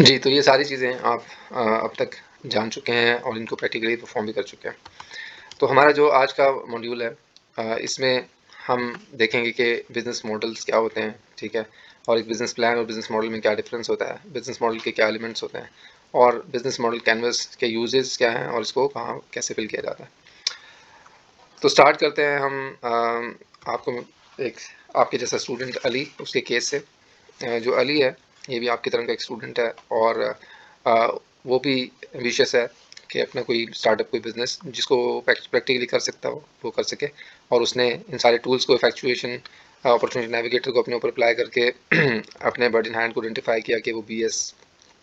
जी, तो ये सारी चीज़ें आप अब तक जान चुके हैं और इनको प्रैक्टिकली परफ़ॉर्म भी कर चुके हैं। तो हमारा जो आज का मॉड्यूल है इसमें हम देखेंगे कि बिज़नेस मॉडल्स क्या होते हैं, ठीक है? और एक बिज़नेस प्लान और बिज़नेस मॉडल में क्या डिफ़रेंस होता है, बिज़नेस मॉडल के क्या एलिमेंट्स होते हैं और बिज़नेस मॉडल कैनवास के यूजेस क्या हैं और इसको कहाँ कैसे फ़िल किया जाता है। तो स्टार्ट करते हैं हम आपको एक आपके जैसा स्टूडेंट अली उसके केस से। जो अली है ये भी आपकी तरह का एक स्टूडेंट है और अ, वो भी एम्बिशियस है कि अपना कोई स्टार्टअप कोई बिजनेस जिसको प्रैक्टिकली कर सकता हो वो कर सके। और उसने इन सारे टूल्स को इफेक्चुएशन अपॉर्चुनिटी नेविगेटर को अपने ऊपर अप्लाई करके अपने बर्ड इन हैंड को आइडेंटिफाई किया कि वो बीएस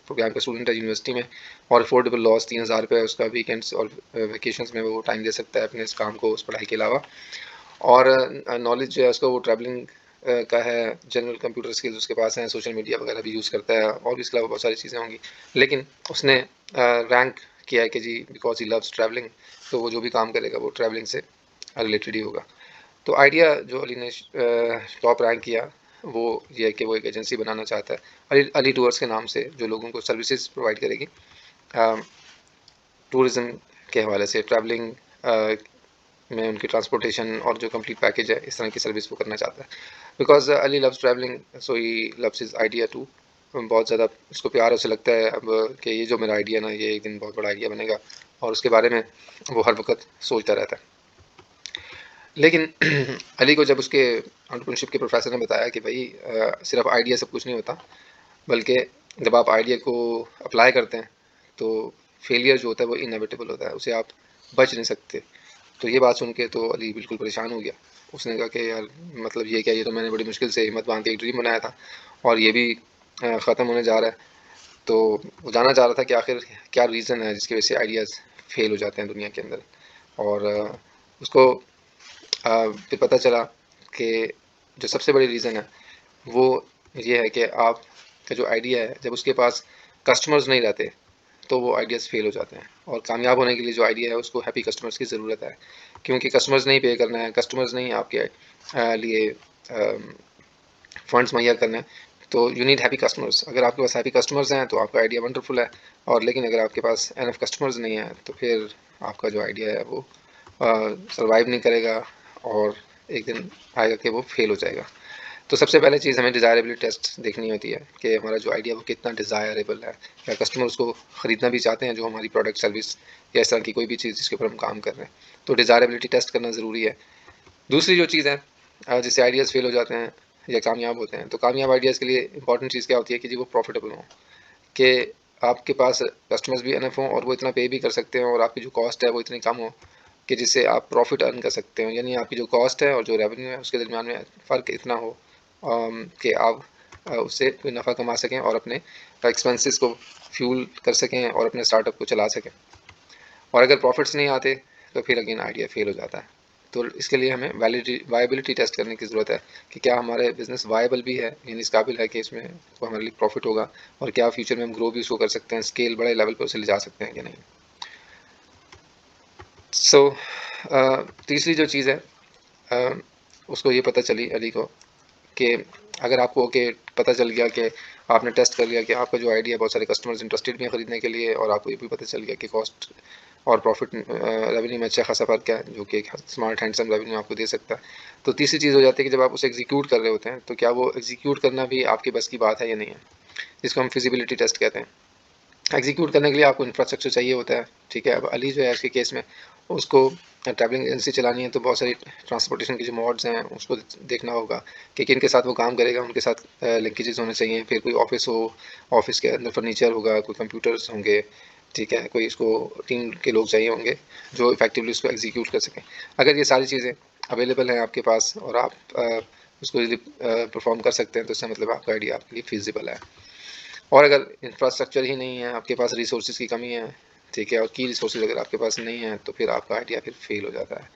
प्रोग्राम का स्टूडेंट है यूनिवर्सिटी में और अफोर्डेबल लॉस 3,000 रुपये उसका वीकेंड्स और वेकेशंस में वो टाइम दे सकता है अपने इस काम को उस पढ़ाई के अलावा। और नॉलेज जो है उसका वो ट्रैवलिंग का है, जनरल कंप्यूटर स्किल्स उसके पास हैं, सोशल मीडिया वगैरह भी यूज़ करता है और भी इसके अलावा बहुत सारी चीज़ें होंगी। लेकिन उसने रैंक किया है कि जी बिकॉज ही लव्स ट्रैवलिंग, तो वो जो भी काम करेगा वो ट्रैवलिंग से रिलेटेड ही होगा। तो आइडिया जो अली ने टॉप रैंक किया वो ये है कि वो एक एजेंसी बनाना चाहता है अली अली टूर्स के नाम से, जो लोगों को सर्विसेज प्रोवाइड करेगी टूरिज़्म के हवाले से, ट्रैवलिंग में उनकी ट्रांसपोर्टेशन और जो कंप्लीट पैकेज है इस तरह की सर्विस वो करना चाहता है। Because Ali loves traveling so he loves his idea too. बहुत ज़्यादा उसको प्यार उसे लगता है अब कि ये जो मेरा आइडिया ना ये एक दिन बहुत बड़ा आइडिया बनेगा और उसके बारे में वो हर वक्त सोचता रहता है। लेकिन अली को जब उसके एंटरप्रेन्योरशिप के प्रोफेसर ने बताया कि भाई सिर्फ आइडिया सब कुछ नहीं होता, बल्कि जब आप आइडिया को अप्लाई करते हैं तो फेलियर जो होता है वो इनएविटेबल होता है, उसे आप बच नहीं सकते। तो ये बात सुन के तो अली बिल्कुल परेशान हो गया। उसने कहा कि यार मतलब ये क्या, ये तो मैंने बड़ी मुश्किल से हिम्मत बांध के एक ड्रीम बनाया था और ये भी ख़त्म होने जा रहा है। तो वो जानना चाह रहा था कि आखिर क्या रीज़न है जिसकी वजह से आइडियाज़ फेल हो जाते हैं दुनिया के अंदर। और उसको फिर पता चला कि जो सबसे बड़ी रीज़न है वो ये है कि आपका जो आइडिया है जब उसके पास कस्टमर्स नहीं रहते तो वो आइडियाज़ फेल हो जाते हैं। और कामयाब होने के लिए जो आइडिया है उसको हैप्पी कस्टमर्स की ज़रूरत है, क्योंकि कस्टमर्स नहीं पे करना है, कस्टमर्स नहीं आपके लिए फंड्स मुहैया करने हैं। तो यू नीड हैप्पी कस्टमर्स। अगर आपके पास हैप्पी कस्टमर्स हैं तो आपका आइडिया वंडरफुल है। और लेकिन अगर आपके पास एनफ कस्टमर्स नहीं है तो फिर आपका जो आइडिया है वो सर्वाइव नहीं करेगा और एक दिन आएगा कि वो फेल हो जाएगा। तो सबसे पहले चीज़ हमें डिज़ायरेबिलिटी टेस्ट देखनी होती है कि हमारा जो आइडिया वो कितना डिज़ायरेबल है, क्या कस्टमर उसको ख़रीदना भी चाहते हैं जो हमारी प्रोडक्ट सर्विस या इस तरह की कोई भी चीज़ जिसके ऊपर हम काम कर रहे हैं। तो डिज़ायरेबिलिटी टेस्ट करना ज़रूरी है। दूसरी जो चीज़ है जिससे आइडियाज़ फेल हो जाते हैं या कामयाब होते हैं, तो कामयाब आइडियाज़ के लिए इंपॉर्टेंट चीज़ क्या होती है कि जी वो प्रॉफिटेबल हों, कि आपके पास कस्टमर्स भी इनफ हों और वो इतना पे भी कर सकते हो और आपकी जो कॉस्ट है वो इतनी कम हो कि जिससे आप प्रॉफिट अर्न कर सकते हो। यानी आपकी जो कॉस्ट है और जो रेवेन्यू है उसके दरमियान में फ़र्क इतना हो कि आप उससे कोई नफ़ा कमा सकें और अपने एक्सपेंसेस को फ्यूल कर सकें और अपने स्टार्टअप को चला सकें। और अगर प्रॉफिट्स नहीं आते तो फिर अगेन आइडिया फेल हो जाता है। तो इसके लिए हमें वायबिलिटी टेस्ट करने की ज़रूरत है कि क्या हमारे बिज़नेस वायबल भी है, यानी इस काबिल है कि इसमें को हमारे लिए प्रॉफिट होगा और क्या फ्यूचर में हम ग्रो भी उसको कर सकते हैं, स्केल बड़े लेवल पर उसे ले जा सकते हैं कि नहीं। सो तीसरी जो चीज़ है उसको ये पता चली अली को कि अगर आपको पता चल गया कि आपने टेस्ट कर लिया कि आपका जो आइडिया बहुत सारे कस्टमर्स इंटरेस्टेड भी हैं ख़रीदने के लिए और आपको ये भी पता चल गया कि कॉस्ट और प्रॉफिट रेवेन्यू में अच्छा खासा फ़र्क है जो कि एक स्मार्ट हैंडसम रेवेन्यू आपको दे सकता है। तो तीसरी चीज़ हो जाती है कि जब आप उसे एग्जीक्यूट कर रहे होते हैं तो क्या वो एग्जीक्यूट करना भी आपके बस की बात है या नहीं है, जिसको हम फिजिबिलिटी टेस्ट कहते हैं। एग्जीक्यूट करने के लिए आपको इंफ्रास्ट्रक्चर चाहिए होता है, ठीक है। अब अली जो है इसके केस में उसको ट्रैवलिंग एजेंसी चलानी है तो बहुत सारी ट्रांसपोर्टेशन की जो मोड्स हैं उसको देखना होगा कि किन के साथ वो काम करेगा, उनके साथ लिंकेजेस होने चाहिए। फिर कोई ऑफिस हो, ऑफिस के अंदर फर्नीचर होगा, कोई कंप्यूटर्स होंगे, ठीक है, कोई इसको टीम के लोग चाहिए होंगे जो इफेक्टिवली उसको एग्जीक्यूट कर सकें। अगर ये सारी चीज़ें अवेलेबल हैं आपके पास और आप उसको यदि परफॉर्म कर सकते हैं तो इसका मतलब आपका आइडिया आपके लिए फिजिबल है। और अगर इंफ्रास्ट्रक्चर ही नहीं है, आपके पास रिसोर्सेज की कमी है, ठीक है, और की रिसोर्सेज अगर आपके पास नहीं है तो फिर आपका आइडिया फिर फेल हो जाता है।